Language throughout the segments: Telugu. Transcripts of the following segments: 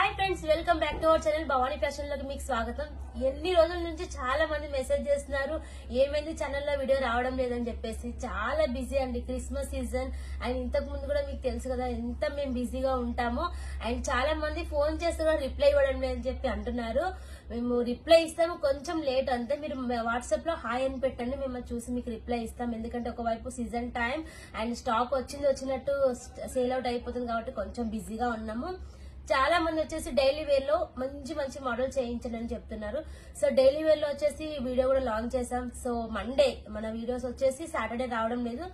Hi friends, welcome back to our channel Bhavani fashion లోకి మీకు స్వాగతం. ఎన్ని రోజుల నుంచి చాలా మంది మెసేజ్ చేస్తున్నారు, ఏమైంది ఛానల్లో వీడియో రావడం లేదని చెప్పేసి. చాలా బిజీ అండి, క్రిస్మస్ సీజన్. అండ్ ఇంతకు ముందు కూడా మీకు తెలుసు కదా ఎంత మేము బిజీగా ఉంటామో. అండ్ చాలా మంది ఫోన్ చేస్తే కూడా రిప్లై ఇవ్వడం లేదని చెప్పి అంటున్నారు. మేము రిప్లై ఇస్తాము, కొంచెం లేట్ అంతే. మీరు వాట్సాప్ లో హాయ్ అని పెట్టండి, మేము చూసి మీకు రిప్లై ఇస్తాం. ఎందుకంటే ఒకవైపు సీజన్ టైం అండ్ స్టాక్ వచ్చినట్టు సేల్ అవుట్ అయిపోతుంది కాబట్టి కొంచెం బిజీగా ఉన్నాము. చాలా మంది వచ్చేసి డైలీ వేర్ లో మంచి మంచి మోడల్ చేయించండి అని చెప్తున్నారు. సో డైలీ వేర్ లో వచ్చేసి వీడియో కూడా లాంచ్ చేసాం. సో మండే మన వీడియోస్ వచ్చేసి సాటర్డే రావడం లేదు.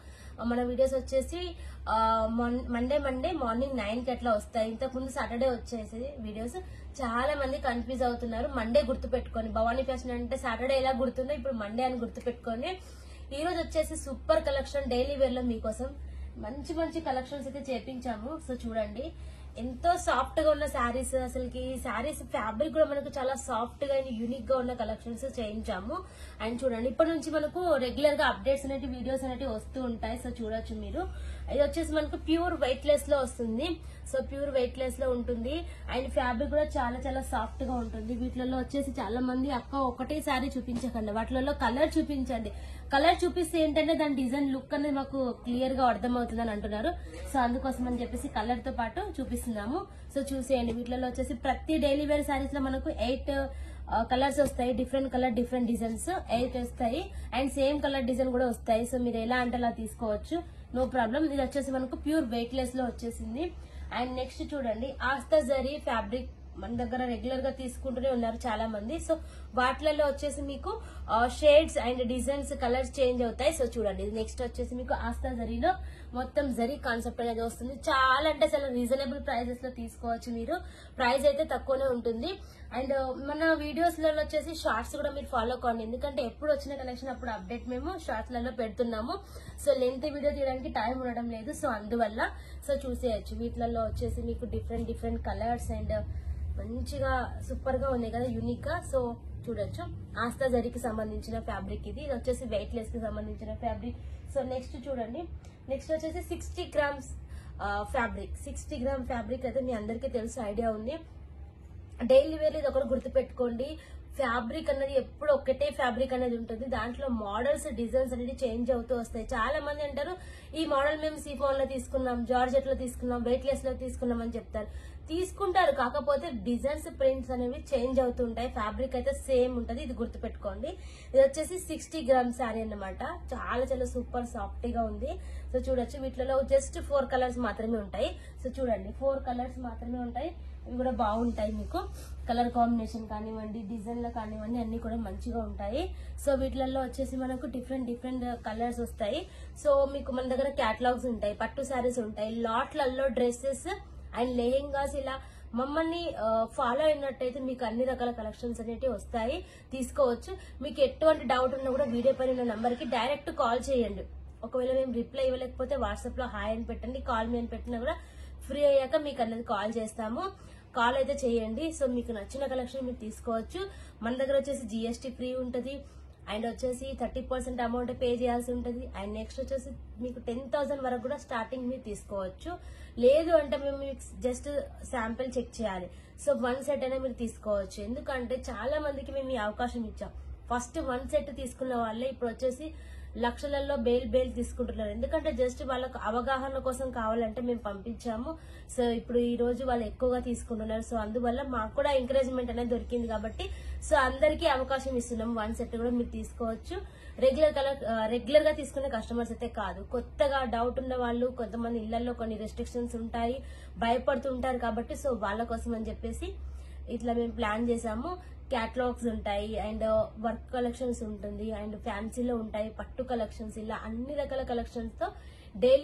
మన వీడియోస్ వచ్చేసి మండే మార్నింగ్ 9 కి అట్లా వస్తాయి. ఇంతకు ముందు సాటర్డే వచ్చేసి వీడియోస్. చాలా మంది కన్ఫ్యూజ్ అవుతున్నారు. మండే గుర్తు పెట్టుకొని, భవానీ ఫ్యాషన్ అంటే సాటర్డే ఎలా గుర్తుందో ఇప్పుడు మండే అని గుర్తు పెట్టుకొని. ఈ రోజు వచ్చేసి సూపర్ కలెక్షన్ డైలీ వేర్ లో మీకోసం మంచి మంచి కలెక్షన్స్ అయితే చేపించాము. సో చూడండి, ఎంతో సాఫ్ట్ గా ఉన్న శారీస్, అసలుకి శారీస్ ఫ్యాబ్రిక్ కూడా మనకు చాలా సాఫ్ట్ గా యూనిక్ గా ఉన్న కలెక్షన్స్ చేయించాము. అండ్ చూడండి, ఇప్పటి నుంచి మనకు రెగ్యులర్ గా అప్డేట్స్ అనేవి, వీడియోస్ అనేవి వస్తూ ఉంటాయి. సో చూడొచ్చు మీరు. ఇది వచ్చేసి మనకు ప్యూర్ వెయిట్ లెస్ లో వస్తుంది. సో ప్యూర్ వెయిట్ లెస్ లో ఉంటుంది. అండ్ ఫ్యాబ్రిక్ కూడా చాలా చాలా సాఫ్ట్ గా ఉంటుంది. వీటిలో వచ్చేసి చాలా మంది అక్క ఒకటే శారీ చూపించకండి, వాటిలో కలర్ చూపించండి. కలర్ చూపిస్తే ఏంటంటే దాని డిజైన్ లుక్ అనేది మాకు క్లియర్ గా అర్థమవుతుందని అంటున్నారు. సో అందుకోసం అని చెప్పేసి కలర్ తో పాటు చూపిస్తున్నాము. సో చూసేయండి. వీటిలో వచ్చేసి ప్రతి డైలీ వేర్ శారీస్ లో మనకు 8 కలర్స్ వస్తాయి. డిఫరెంట్ కలర్ డిఫరెంట్ డిజైన్స్ 8 వస్తాయి. అండ్ సేమ్ కలర్ డిజైన్ కూడా వస్తాయి. సో మీరు ఎలా అంటే అలా తీసుకోవచ్చు, నో ప్రాబ్లం. ఇది వచ్చేసి మనకు ప్యూర్ వెయిట్ లెస్ లో వచ్చేసింది. అండ్ నెక్స్ట్ చూడండి, ఆస్తా జరీ ఫ్యాబ్రిక్ మన దగ్గర రెగ్యులర్ గా తీసుకుంటూనే ఉన్నారు చాలా మంది. సో వాటిలలో వచ్చేసి మీకు shades and designs, colours change అవుతాయి. సో చూడండి, నెక్స్ట్ వచ్చేసి మీకు ఆస్తా జరీలో మొత్తం జరీ కాన్సెప్ట్ అనేది వస్తుంది. చాలా అంటే చాలా రీజనబుల్ ప్రైజెస్ లో తీసుకోవచ్చు మీరు. ప్రైస్ అయితే తక్కువనే ఉంటుంది. అండ్ మన వీడియోస్ లలో వచ్చేసి షార్ట్స్ కూడా మీరు ఫాలో కావండి, ఎందుకంటే ఎప్పుడు వచ్చిన కలెక్షన్ అప్పుడు అప్డేట్ మేము షార్ట్స్ లలో పెడుతున్నాము. సో లెంత్ వీడియో తీయడానికి టైం ఉండడం లేదు. సో అందువల్ల సో చూసేయచ్చు. వీటిలలో వచ్చేసి మీకు డిఫరెంట్ డిఫరెంట్ కలర్స్ అండ్ మంచిగా సూపర్ గా ఉన్నాయి కదా, యూనిక్ గా. సో చూడొచ్చు, ఆస్తా జరీకి సంబంధించిన ఫ్యాబ్రిక్ ఇది. ఇది వచ్చేసి వెయిట్ లెస్ కి సంబంధించిన ఫ్యాబ్రిక్. సో నెక్స్ట్ చూడండి, నెక్స్ట్ వచ్చేసి 60 గ్రామ్స్ ఫ్యాబ్రిక్. 60 గ్రామ్ ఫ్యాబ్రిక్ అయితే మీ అందరికీ తెలుసు, ఐడియా ఉంది. డైలీ వేర్ ఇది ఒకటి గుర్తు పెట్టుకోండి. ఫ్యాబ్రిక్ అనేది ఎప్పుడు ఒకటే ఫ్యాబ్రిక్ అనేది ఉంటుంది. దాంట్లో మోడల్స్, డిజైన్స్ అనేది చేంజ్ అవుతూ వస్తాయి. చాలా మంది అంటారు, ఈ మోడల్ మేము సిఫాన్ లో తీసుకున్నాం, జార్జెట్ లో తీసుకున్నాం, వెయిట్ లెస్ లో తీసుకున్నాం అని చెప్తారు. తీసుకుంటారు, కాకపోతే డిజైన్స్, ప్రింట్స్ అనేవి చేంజ్ అవుతూ ఉంటాయి. ఫ్యాబ్రిక్ అయితే సేమ్ ఉంటుంది, ఇది గుర్తు పెట్టుకోండి. ఇది వచ్చేసి 60 గ్రామ్ శారీ అన్నమాట. చాలా చాలా సూపర్ సాఫ్ట్ గా ఉంది. సో చూడొచ్చు, వీటిలో జస్ట్ 4 కలర్స్ మాత్రమే ఉంటాయి. సో చూడండి, 4 కలర్స్ మాత్రమే ఉంటాయి. ఇవి కూడా బాగుంటాయి. మీకు కలర్ కాంబినేషన్ కానివ్వండి, డిజైన్లు కానివ్వండి, అన్ని కూడా మంచిగా ఉంటాయి. సో వీటిలలో వచ్చేసి మనకు డిఫరెంట్ డిఫరెంట్ కలర్స్ వస్తాయి. సో మీకు మన దగ్గర క్యాటలాగ్స్ ఉంటాయి, పట్టు శారీస్ ఉంటాయి, లాట్లలో డ్రెస్సెస్ అండ్ లెహెంగాస్. ఇలా మమ్మల్ని ఫాలో అయినట్టయితే మీకు అన్ని రకాల కలెక్షన్స్ అనేవి వస్తాయి, తీసుకోవచ్చు. మీకు ఎటువంటి డౌట్ ఉన్నా కూడా వీడియో పైన ఉన్న నంబర్ కి డైరెక్ట్ కాల్ చేయండి. ఒకవేళ మేము రిప్లై ఇవ్వలేకపోతే వాట్సాప్ లో హాయ్ అని పెట్టండి, కాల్ మీ అని పెట్టినా కూడా ఫ్రీ అయ్యాక మీకు అనేది కాల్ చేస్తాము. కాల్ అయితే చేయండి. సో మీకు నచ్చిన కలెక్షన్ మీరు తీసుకోవచ్చు. మన దగ్గర వచ్చేసి GST ఫ్రీ ఉంటుంది. అండ్ వచ్చేసి 30% అమౌంట్ పే చేయాల్సి ఉంటుంది. అండ్ నెక్స్ట్ వచ్చేసి మీకు 10,000 వరకు కూడా స్టార్టింగ్ మీరు తీసుకోవచ్చు. లేదు అంటే మేము మీకు జస్ట్ శాంపిల్ చెక్ చేయాలి. సో 1 సెట్ అయినా మీరు తీసుకోవచ్చు. ఎందుకంటే చాలా మందికి మేము ఈ అవకాశం ఇచ్చాం. ఫస్ట్ 1 సెట్ తీసుకున్న వాళ్ళే ఇప్పుడు వచ్చేసి లక్షలలో బేల్ తీసుకుంటున్నారు. ఎందుకంటే జస్ట్ వాళ్ళకు అవగాహన కోసం కావాలంటే మేము పంపించాము. సో ఇప్పుడు ఈ రోజు వాళ్ళు ఎక్కువగా తీసుకుంటున్నారు. సో అందువల్ల మాకు కూడా ఎంకరేజ్మెంట్ అనేది దొరికింది కాబట్టి సో అందరికీ అవకాశం ఇస్తున్నాం. 1 సెట్ కూడా మీరు తీసుకోవచ్చు. రెగ్యులర్ గా తీసుకునే కస్టమర్స్ అయితే కాదు, కొత్తగా డౌట్ ఉన్న వాళ్ళు, కొంతమంది ఇళ్లలో కొన్ని రెస్ట్రిక్షన్స్ ఉంటాయి, భయపడుతుంటారు కాబట్టి సో వాళ్ళ కోసం అని చెప్పేసి ఇట్లా మేము ప్లాన్ చేసాము. క్యాటలాగ్స్ ఉంటాయి, అండ్ వర్క్ కలెక్షన్స్ ఉంటుంది, అండ్ ఫ్యాన్సీలో ఉంటాయి, పట్టు కలెక్షన్స్, ఇలా అన్ని రకాల కలెక్షన్స్ తో డైలీ